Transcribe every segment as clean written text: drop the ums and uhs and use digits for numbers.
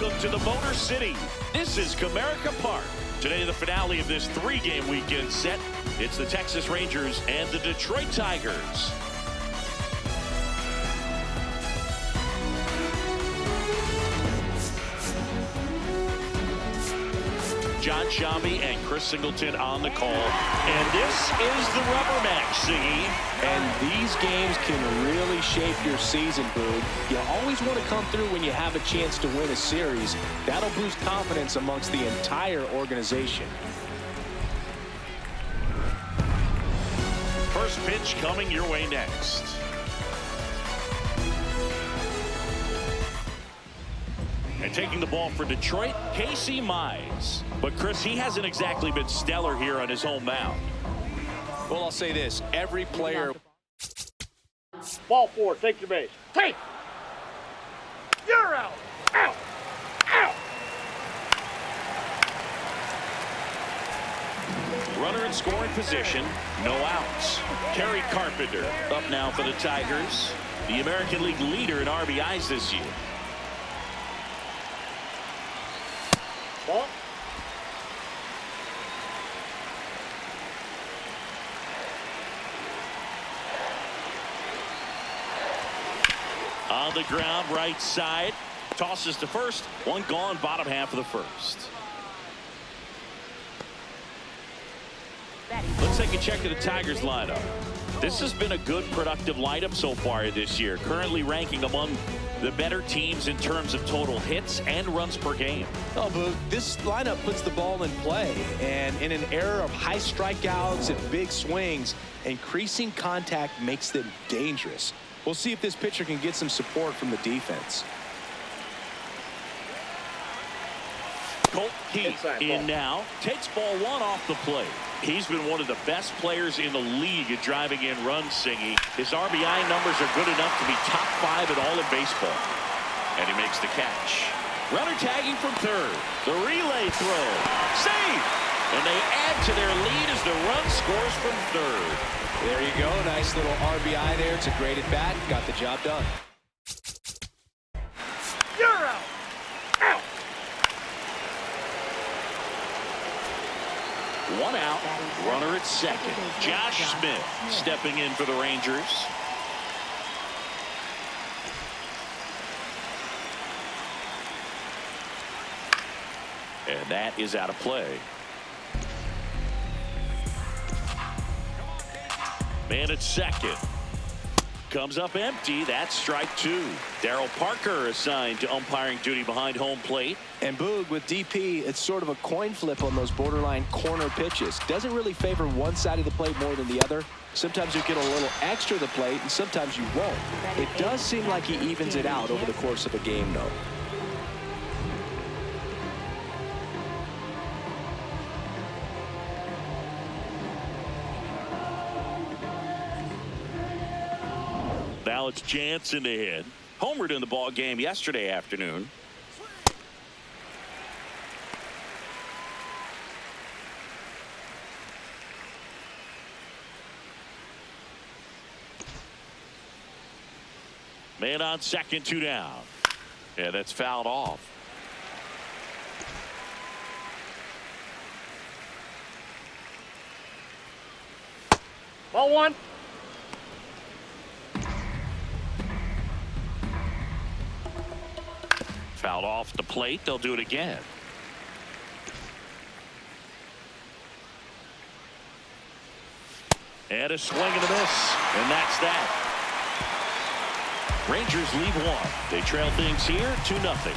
Welcome to the Motor City. This is Comerica Park. Today, the finale of this three-game weekend set. It's the Texas Rangers and the Detroit Tigers. John Shambi and Chris Singleton on the call. And this is the rubber match, Siggy. And these games can really shape your season, Boog. You always want to come through when you have a chance to win a series. That'll boost confidence amongst the entire organization. First pitch coming your way next. And taking the ball for Detroit, Casey Mize. But Chris, he hasn't exactly been stellar here on his home mound. Well, I'll say this. Every player... Ball four, take your base. Take! You're out! Out! Out! Runner in scoring position, no outs. Kerry Carpenter up now for the Tigers, the American League leader in RBIs this year. Ball. On the ground, right side. Tosses to first. One gone, bottom half of the first. Let's take a check of the Tigers lineup. This has been a good, productive lineup so far this year. Currently ranking among the better teams in terms of total hits and runs per game. Oh, Boog, this lineup puts the ball in play. And in an era of high strikeouts and big swings, increasing contact makes them dangerous. We'll see if this pitcher can get some support from the defense. Colt Heath in now. Takes ball one off the plate. He's been one of the best players in the league at driving in runs, Singy. His RBI numbers are good enough to be top 5 at all in baseball. And he makes the catch. Runner tagging from third. The relay throw. Safe! And they add to their lead as the run scores from third. There you go. Nice little RBI there. It's a great at bat. Got the job done. You're out! Out! One out. Runner at second. Josh Smith stepping in for the Rangers. And that is out of play. Man at second. Comes up empty. That's strike 2. Darryl Parker assigned to umpiring duty behind home plate. And Boog, with DP, it's sort of a coin flip on those borderline corner pitches. Doesn't really favor one side of the plate more than the other. Sometimes you get a little extra the plate, and sometimes you won't. It does seem like he evens it out over the course of a game, though. Now it's Jansen to hit. Homered in the ball game yesterday afternoon. Man on second, 2 down. Yeah, that's fouled off. Ball one. Fouled off the plate. They'll do it again. And a swing and a miss. And that's that. Rangers lead 1. They trail things here 2-0.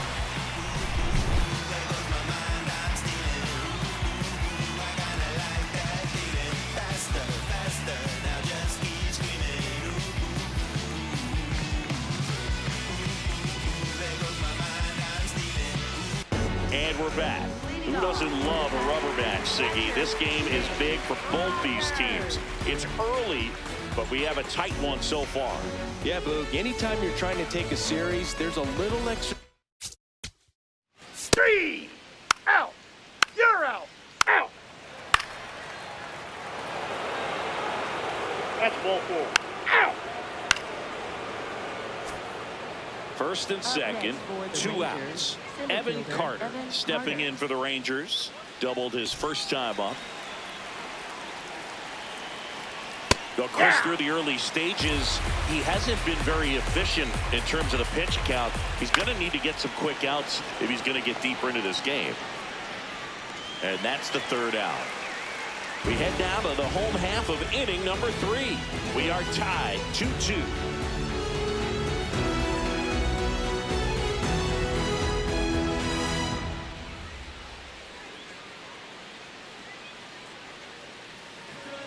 And we're back. Who doesn't love a rubber match, Siggy? This game is big for both these teams. It's early, but we have a tight one so far. Yeah, Boog, anytime you're trying to take a series, there's a little extra. 3 out. You're out. Out. That's ball 4. Out. First and second, 2 outs. Evan Carter stepping in for the Rangers. Doubled his first time up. Of course, through the early stages, he hasn't been very efficient in terms of the pitch count. He's going to need to get some quick outs if he's going to get deeper into this game. And that's the 3rd out. We head down to the home half of inning number 3. We are tied 2-2.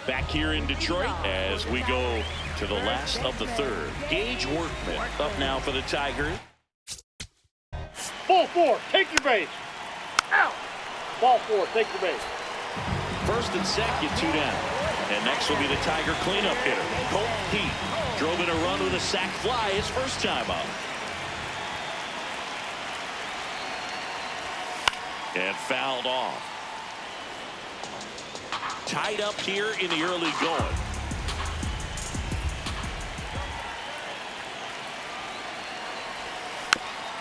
Back here in Detroit as we go to the last of the 3rd. Gage Workman up now for the Tigers. Ball 4, take your base. Out. Ball 4, take your base. First and second, 2 down. And next will be the Tiger cleanup hitter, Colt Pete. Drove in a run with a sac fly his first time up. And fouled off. Tied up here in the early going.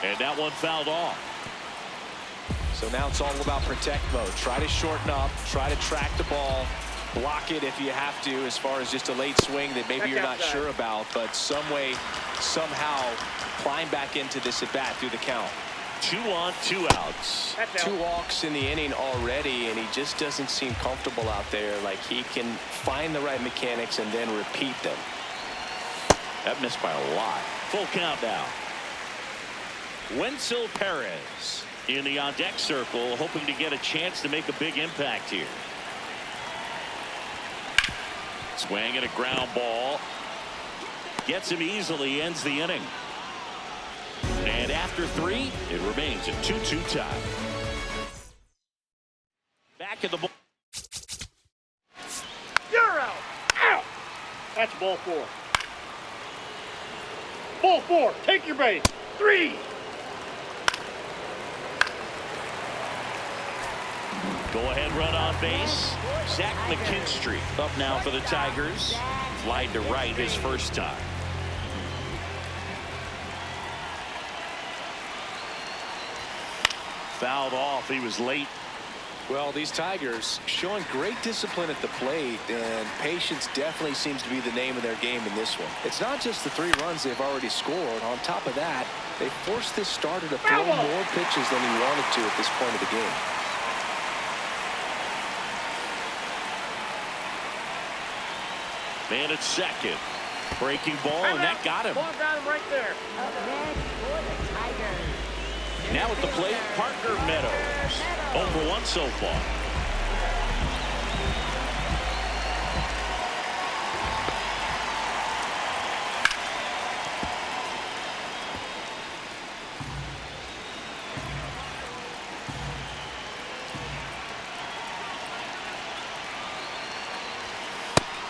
And that one fouled off. So now it's all about protect mode. Try to shorten up, try to track the ball, block it if you have to, as far as just a late swing that maybe you're not sure about, but some way, somehow climb back into this at bat through the count. 2 on, 2 outs. 2 walks in the inning already, and he just doesn't seem comfortable out there. Like he can find the right mechanics and then repeat them. That missed by a lot. Full count now. Wenzel Perez in the on-deck circle, hoping to get a chance to make a big impact here. Swing and a ground ball. Gets him easily, ends the inning. And after 3, it remains a 2-2 tie. Back at the ball. You're out. Out. That's ball 4. Ball 4, take your base. 3. Go-ahead run on base. Zach McKinstry up now for the Tigers. Flied to right his first time. Fouled off. He was late. Well, these Tigers showing great discipline at the plate, and patience definitely seems to be the name of their game in this one. It's not just the 3 runs they've already scored. On top of that, they forced this starter to throw more pitches than he wanted to at this point of the game. Man at second. Breaking ball, and that got him. Ball got him right there. Now at the plate, Parker Meadows. 0 for 1 so far.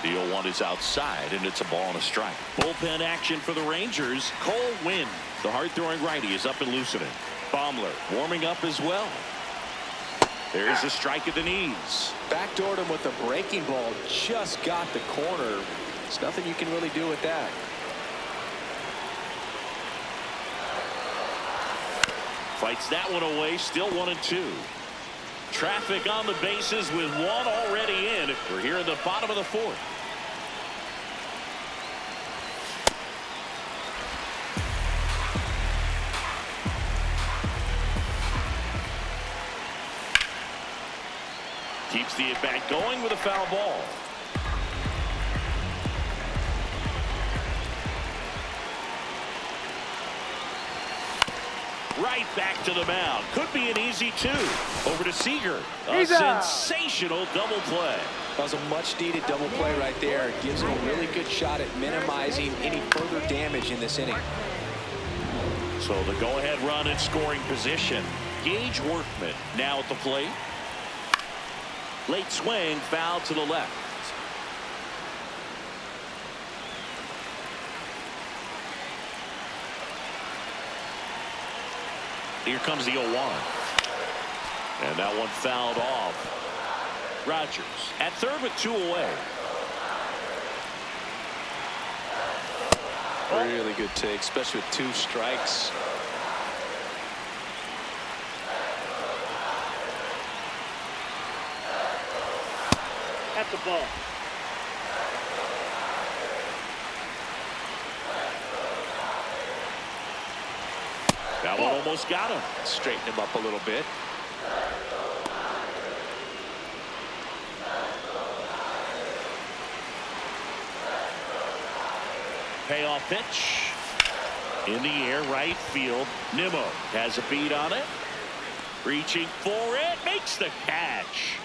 The 0-1 is outside, and it's a ball and a strike. Bullpen action for the Rangers. Cole Winn, the hard-throwing righty, is up and loosening. Baumler warming up as well. There's a strike at the knees. Backdoored him with a breaking ball. Just got the corner. There's nothing you can really do with that. Fights that one away. Still 1-2. Traffic on the bases with 1 already in. We're here in the bottom of the 4th. Keeps the at-bat going with a foul ball. Right back to the mound. Could be an easy 2. Over to Seager. A sensational double play. That was a much-needed double play right there. It gives him a really good shot at minimizing any further damage in this inning. So the go-ahead run in scoring position. Gage Workman now at the plate. Late swing, foul to the left. Here comes the 0-1. And that one fouled off. Rogers at third with 2 away. Really good take, especially with 2 strikes. At the ball. That one almost got him. Straighten him up a little bit. Payoff pitch. In the air, right field. Nimmo has a beat on it. Reaching for it. Makes the catch.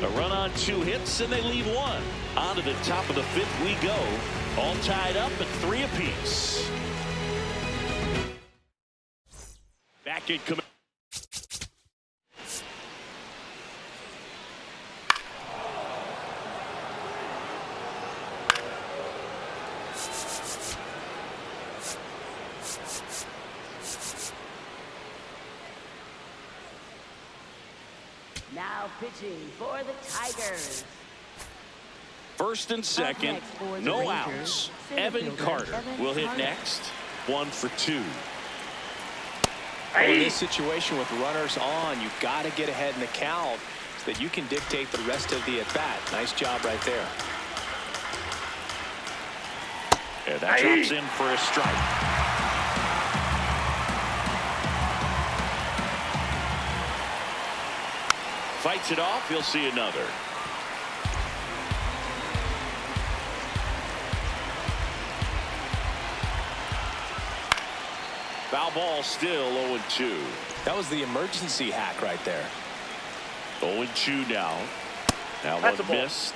A run on 2 hits, and they leave 1. On to the top of the 5th we go. All tied up at 3 apiece. Back in command. Now pitching for the Tigers. First and second, no outs. Evan Carter will hit next. 1 for 2. In this situation with runners on, you've got to get ahead in the count so that you can dictate the rest of the at-bat. Nice job right there. And that drops in for a strike. Fights it off. He'll see another. Foul ball, still 0-2. That was the emergency hack right there. 0-2 now. Now That's one a ball. missed.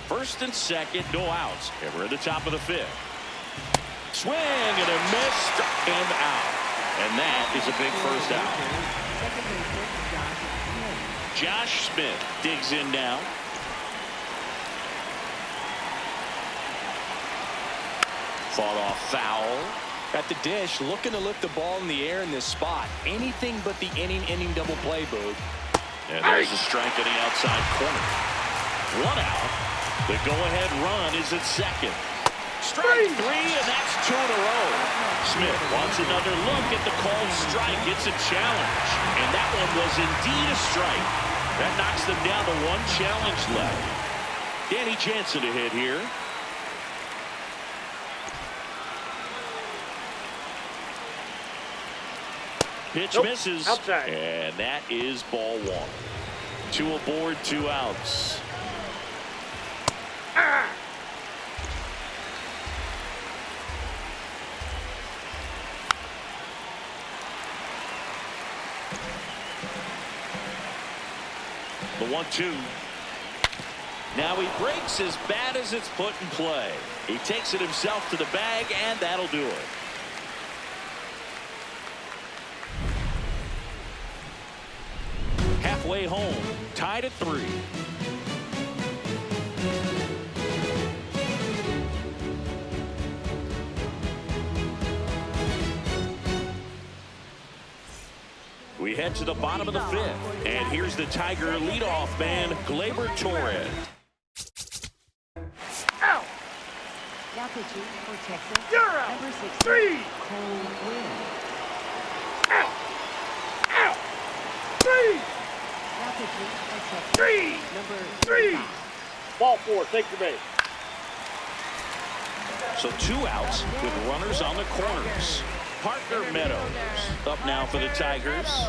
First and second, no outs. And we're at the top of the 5th. Swing and a miss, struck him out. And that is a big first out. Josh Smith digs in now. Fought off foul. At the dish, looking to lift the ball in the air in this spot. Anything but the inning double play, Boog. And there's a strike in the outside corner. 1 out. The go-ahead run is at second. Strike 3, and that's 2 in a row. Smith wants another look at the called strike. It's a challenge. And that one was indeed a strike. That knocks them down to 1 challenge left. Danny Jansen to hit here. Pitch misses. Outside. And that is ball 1. 2 aboard, 2 outs. The 1-2. Now he breaks as bad as it's put in play. He takes it himself to the bag, and that'll do it. Halfway home, tied at 3. We head to the bottom of the 5th, and here's the Tiger leadoff man, Gleyber Torres. Out. Now pitching for Texas. You're out. Number 6. 3. Cole Winn. Out. Out. 3. Now pitching for Texas. 3. Number 3. 5. Ball 4. Take your base. So 2 outs with runners on the corners. Parker Meadows up now for the Tigers.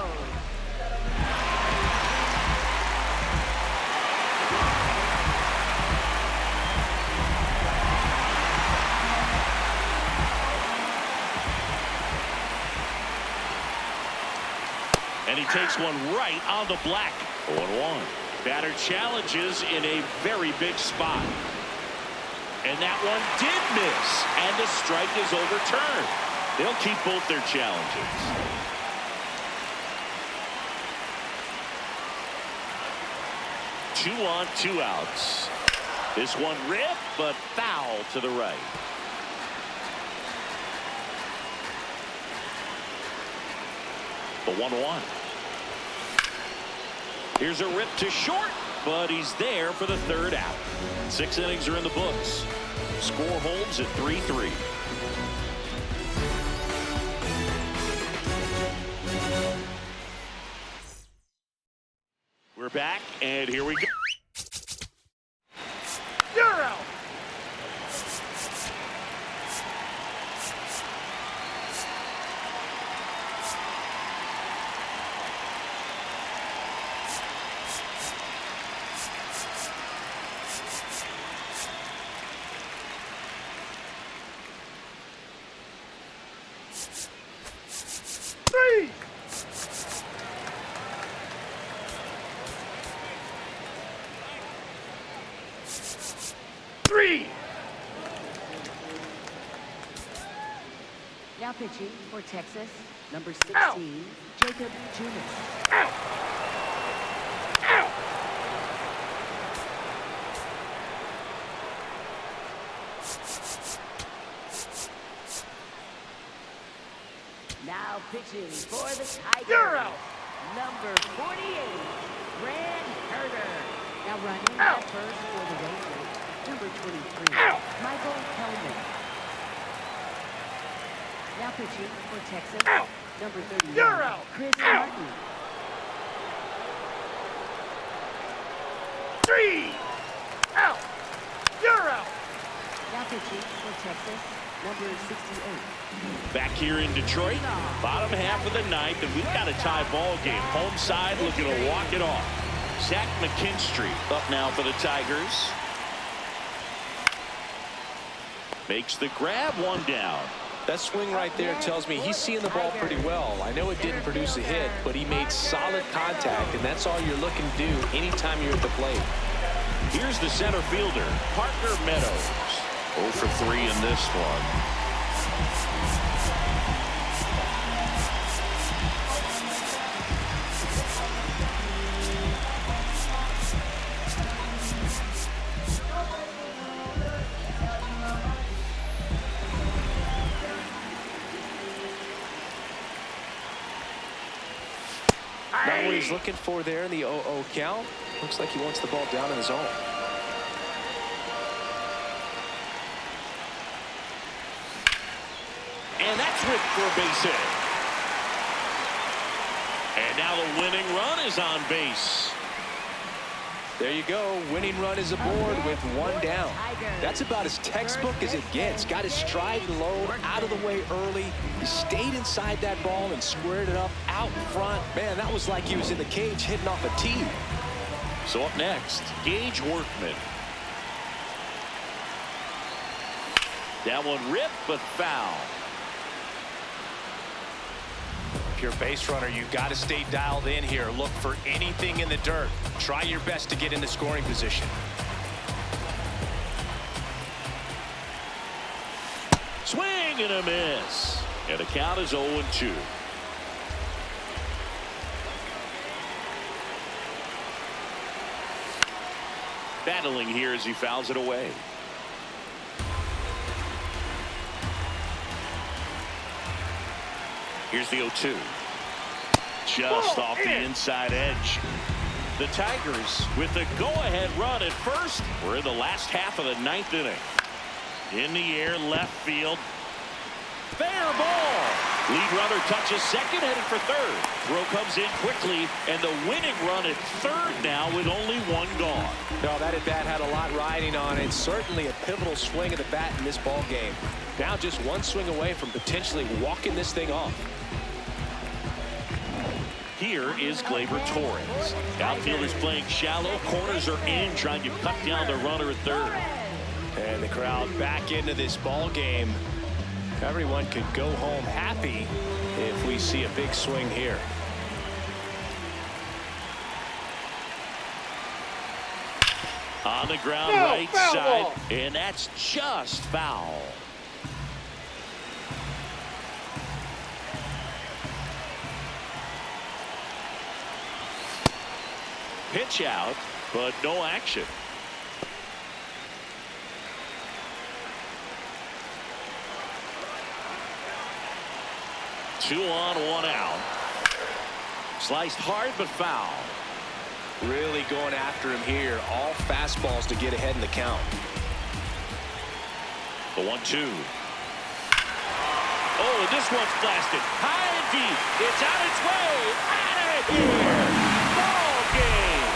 And he takes one right on the black. 0-1. Batter challenges in a very big spot. And that one did miss. And the strike is overturned. They'll keep both their challenges. Two on, 2 outs. This one ripped, but foul to the right. The 1-1. Here's a rip to short, but he's there for the third out. 6 innings are in the books. Score holds at 3-3. We're back, and here we go. You're out. Three. Now pitching for Texas, number 16, Jacob Junis. Out. Out. Now pitching for the Tigers. You're out. Number 48, Brad Herder. Now running Out. at first for the Rangers, number 23, Out. Michael Hellman. Now pitching for Texas, Out. number 39, You're out. Chris Out. Martin. Three. Out. You're out. Now pitching for Texas, number 68. Back here in Detroit, bottom half of the ninth, and we've got a tie ball game. Home side looking to walk it off. Zach McKinstry up now for the Tigers. Makes the grab, one down. That swing right there tells me he's seeing the ball pretty well. I know it didn't produce a hit, but he made solid contact, and that's all you're looking to do anytime you're at the plate. Here's the center fielder, Parker Meadows. 0 for 3 in this one. Not what he's looking for there in the 0-0 count. Looks like he wants the ball down in his zone. And that's ripped for a base hit. And now the winning run is on base. There you go. Winning run is aboard with one down. That's about as textbook as it gets. Got his stride low, out of the way early. He stayed inside that ball and squared it up out front. Man, that was like he was in the cage hitting off a tee. So up next, Gage Workman. That one ripped, but foul. If you're a base runner, you got to stay dialed in here. Look for anything in the dirt. Try your best to get into scoring position. Swing and a miss. And the count is 0-2. Battling here as he fouls it away. Here's the 0-2. Just off the inside edge. The Tigers with the go-ahead run at first. We're in the last half of the ninth inning. In the air, left field. Fair ball. Lead runner touches second, headed for third. Throw comes in quickly, and the winning run at third now with only one gone. No, that at bat had a lot riding on it. Certainly a pivotal swing of the bat in this ball game. Now just one swing away from potentially walking this thing off. Here is Gleyber Torres. Outfielders playing shallow. Corners are in, trying to cut down the runner at third. And the crowd back into this ball game. Everyone could go home happy if we see a big swing here. On the ground, No, right foul side, ball. and that's just foul. Pitch out, but no action. Two on, one out. Sliced hard, but foul. Really going after him here. All fastballs to get ahead in the count. The 1-2. Oh, and this one's blasted. High and deep. It's on its way. Out of here. Ball game.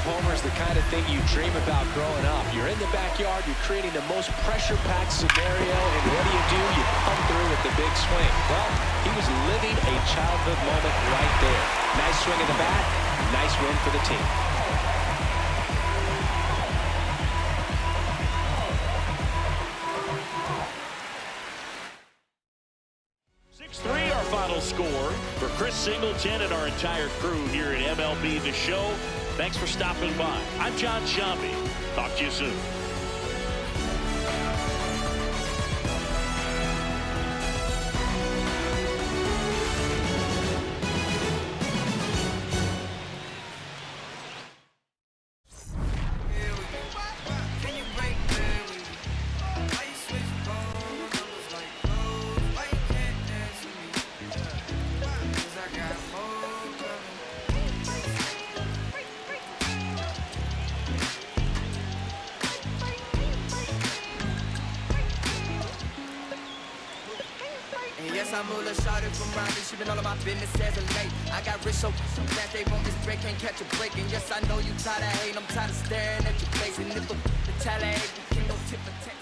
Homer is the kind of thing you dream about growing up. You're in the backyard, you're creating the most pressure-packed scenario, and what do? You come through with the big swing. Well, he was living a childhood moment right there. Nice swing of the bat, nice win for the team. 6-3 our final score. For Chris Singleton and our entire crew here at MLB The Show, thanks for stopping by. I'm John Shambi. Talk to you soon. Yes, I'm Mula, shawty from Raleigh. She been all of my business as of late. I got rich so that they want this break, can't catch a break. And yes, I know you tired of hating, I'm tired of staring at your face. And if a retaliate, you can go tip for tat.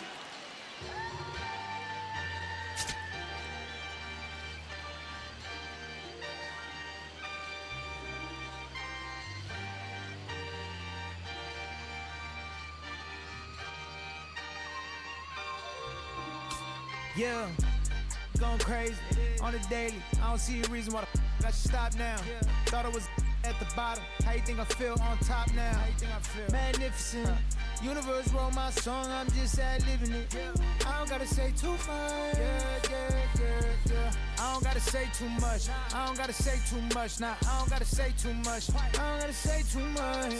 Yeah, going crazy on the daily. I don't see a reason why I should stop now. Thought I was at the bottom. How you think I feel on top now? How you think I feel? Magnificent. Universe wrote my song, I'm just ad-libbing it. I don't gotta say too much. I don't gotta say too much. I don't gotta say too much. Nah, I don't gotta say too much. I don't gotta say too much.